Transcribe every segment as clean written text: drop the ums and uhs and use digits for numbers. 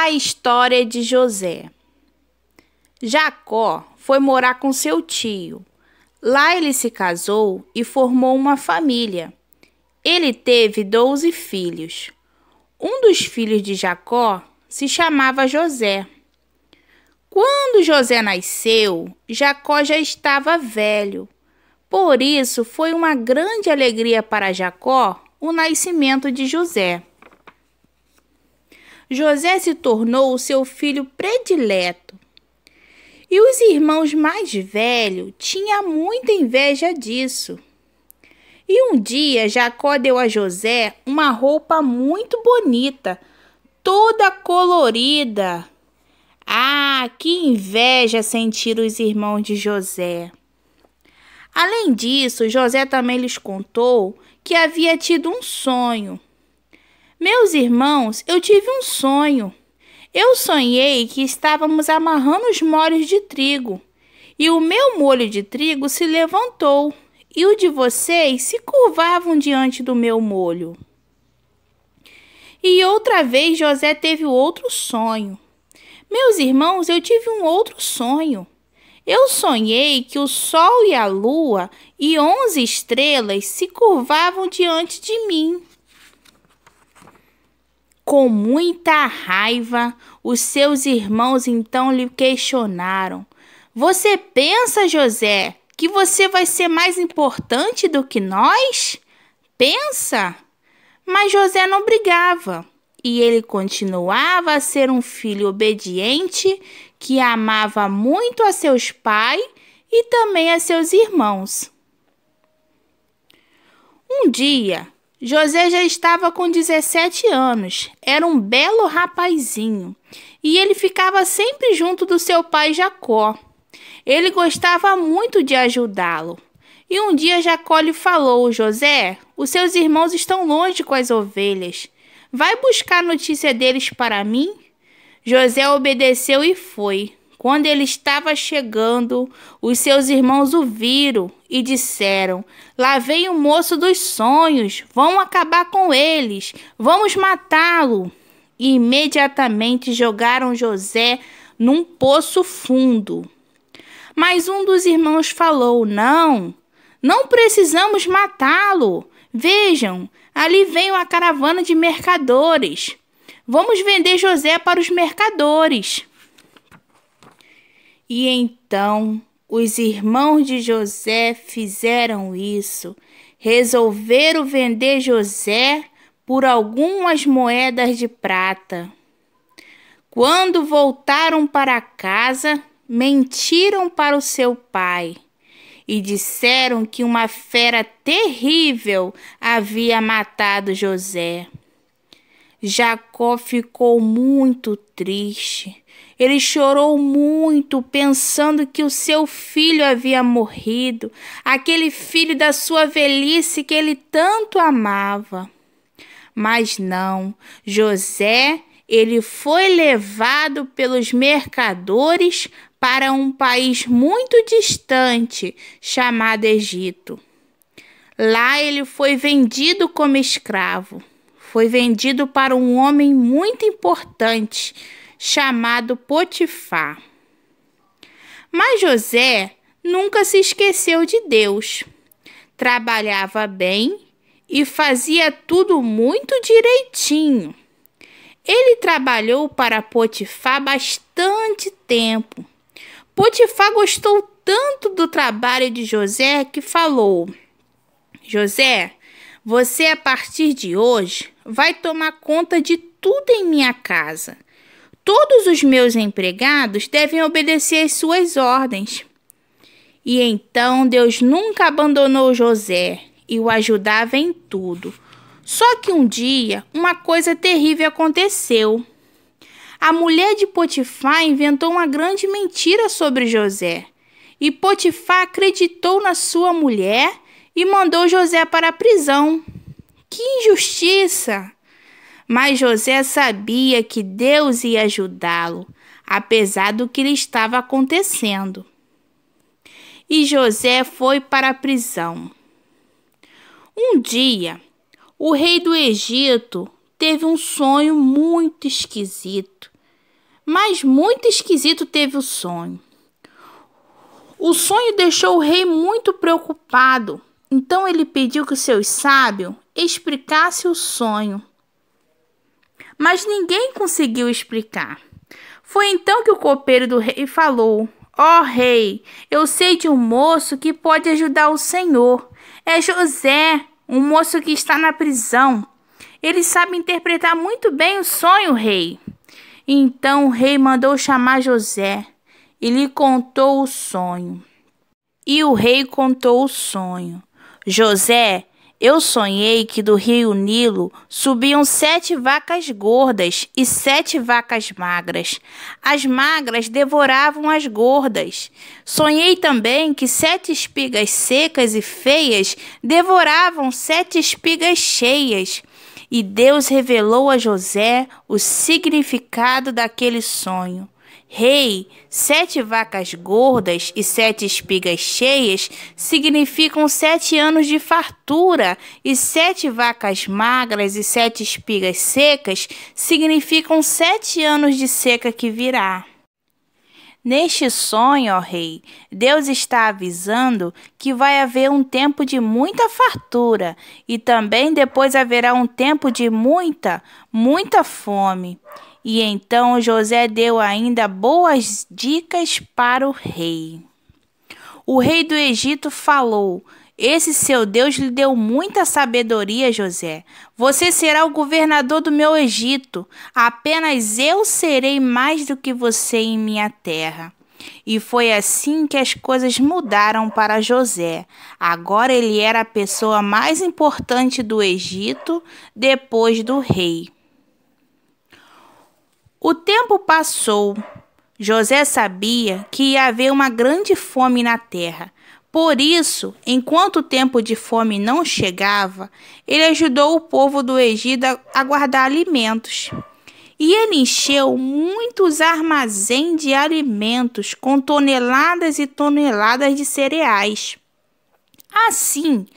A história de José. Jacó foi morar com seu tio. Lá ele se casou e formou uma família. Ele teve 12 filhos. Um dos filhos de Jacó se chamava José. Quando José nasceu, Jacó já estava velho. Por isso, foi uma grande alegria para Jacó o nascimento de José. José se tornou o seu filho predileto. E os irmãos mais velhos tinham muita inveja disso. E um dia Jacó deu a José uma roupa muito bonita, toda colorida. Ah, que inveja sentiram os irmãos de José. Além disso, José também lhes contou que havia tido um sonho. Meus irmãos, eu tive um sonho. Eu sonhei que estávamos amarrando os molhos de trigo, e o meu molho de trigo se levantou, e o de vocês se curvavam diante do meu molho. E outra vez José teve outro sonho. Meus irmãos, eu tive um outro sonho. Eu sonhei que o sol e a lua e 11 estrelas se curvavam diante de mim. Com muita raiva, os seus irmãos então lhe questionaram: Você pensa, José, que você vai ser mais importante do que nós? Pensa! Mas José não brigava, e ele continuava a ser um filho obediente que amava muito a seus pais e também a seus irmãos. Um dia, José já estava com 17 anos, era um belo rapazinho, e ele ficava sempre junto do seu pai Jacó. Ele gostava muito de ajudá-lo. E um dia Jacó lhe falou: José, os seus irmãos estão longe com as ovelhas. Vai buscar notícia deles para mim? José obedeceu e foi. Quando ele estava chegando, os seus irmãos o viram e disseram: Lá vem o moço dos sonhos, vamos acabar com eles, vamos matá-lo. E imediatamente jogaram José num poço fundo. Mas um dos irmãos falou: Não precisamos matá-lo. Vejam, ali vem uma caravana de mercadores. Vamos vender José para os mercadores. E então os irmãos de José fizeram isso. Resolveram vender José por algumas moedas de prata. Quando voltaram para casa, mentiram para o seu pai e disseram que uma fera terrível havia matado José. Jacó ficou muito triste. Ele chorou muito, pensando que o seu filho havia morrido, aquele filho da sua velhice que ele tanto amava. Mas não, José, ele foi levado pelos mercadores para um país muito distante, chamado Egito. Lá ele foi vendido como escravo. Foi vendido para um homem muito importante, chamado Potifar. Mas José nunca se esqueceu de Deus. Trabalhava bem e fazia tudo muito direitinho. Ele trabalhou para Potifar bastante tempo. Potifar gostou tanto do trabalho de José que falou: José, você a partir de hoje vai tomar conta de tudo em minha casa. Todos os meus empregados devem obedecer às suas ordens. E então Deus nunca abandonou José e o ajudava em tudo. Só que um dia uma coisa terrível aconteceu. A mulher de Potifar inventou uma grande mentira sobre José. E Potifar acreditou na sua mulher e mandou José para a prisão. Que injustiça! Mas José sabia que Deus ia ajudá-lo, apesar do que lhe estava acontecendo. E José foi para a prisão. Um dia, o rei do Egito teve um sonho muito esquisito. Mas muito esquisito teve o sonho. O sonho deixou o rei muito preocupado. Então ele pediu que os seus sábios explicassem o sonho. Mas ninguém conseguiu explicar. Foi então que o copeiro do rei falou: Ó rei, eu sei de um moço que pode ajudar o senhor. É José, um moço que está na prisão. Ele sabe interpretar muito bem o sonho, rei. Então o rei mandou chamar José e lhe contou o sonho. E o rei contou o sonho. José, eu sonhei que do rio Nilo subiam 7 vacas gordas e 7 vacas magras. As magras devoravam as gordas. Sonhei também que 7 espigas secas e feias devoravam 7 espigas cheias. E Deus revelou a José o significado daquele sonho. Rei, 7 vacas gordas e 7 espigas cheias significam 7 anos de fartura, e 7 vacas magras e 7 espigas secas significam 7 anos de seca que virá. Neste sonho, ó rei, Deus está avisando que vai haver um tempo de muita fartura e também depois haverá um tempo de muita fome. E então José deu ainda boas dicas para o rei. O rei do Egito falou: Esse seu Deus lhe deu muita sabedoria, José. Você será o governador do meu Egito. Apenas eu serei mais do que você em minha terra. E foi assim que as coisas mudaram para José. Agora ele era a pessoa mais importante do Egito, depois do rei. O tempo passou. José sabia que ia haver uma grande fome na terra. Por isso, enquanto o tempo de fome não chegava, ele ajudou o povo do Egito a guardar alimentos. E ele encheu muitos armazéns de alimentos com toneladas e toneladas de cereais. Assim,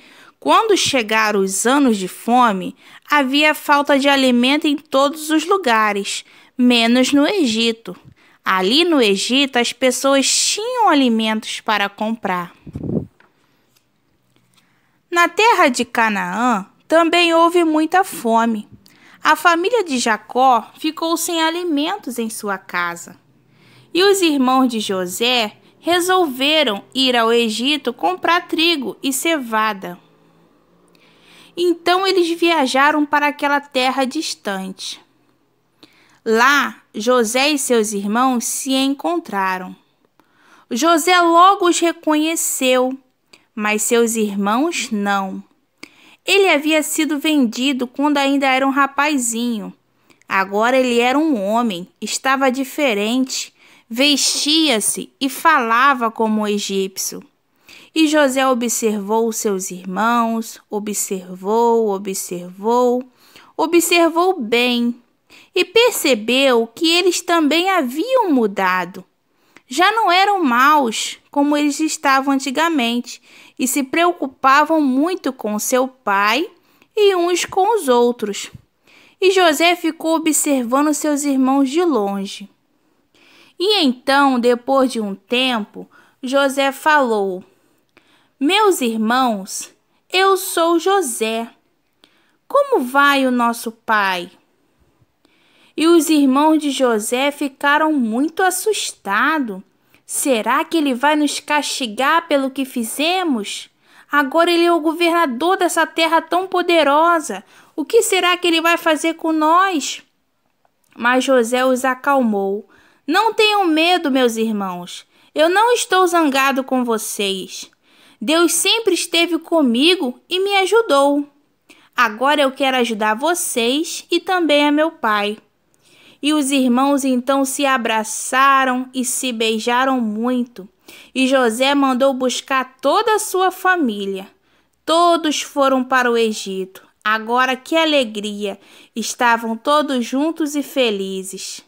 quando chegaram os anos de fome, havia falta de alimento em todos os lugares, menos no Egito. Ali no Egito, as pessoas tinham alimentos para comprar. Na terra de Canaã, também houve muita fome. A família de Jacó ficou sem alimentos em sua casa. E os irmãos de José resolveram ir ao Egito comprar trigo e cevada. Então eles viajaram para aquela terra distante. Lá, José e seus irmãos se encontraram. José logo os reconheceu, mas seus irmãos não. Ele havia sido vendido quando ainda era um rapazinho. Agora ele era um homem, estava diferente, vestia-se e falava como egípcio. E José observou seus irmãos, observou bem e percebeu que eles também haviam mudado. Já não eram maus como eles estavam antigamente e se preocupavam muito com seu pai e uns com os outros. E José ficou observando seus irmãos de longe. E então, depois de um tempo, José falou: Meus irmãos, eu sou José. Como vai o nosso pai? E os irmãos de José ficaram muito assustados. Será que ele vai nos castigar pelo que fizemos? Agora ele é o governador dessa terra tão poderosa. O que será que ele vai fazer com nós? Mas José os acalmou. Não tenham medo, meus irmãos. Eu não estou zangado com vocês. Deus sempre esteve comigo e me ajudou. Agora eu quero ajudar vocês e também a meu pai. E os irmãos então se abraçaram e se beijaram muito. E José mandou buscar toda a sua família. Todos foram para o Egito. Agora que alegria! Estavam todos juntos e felizes.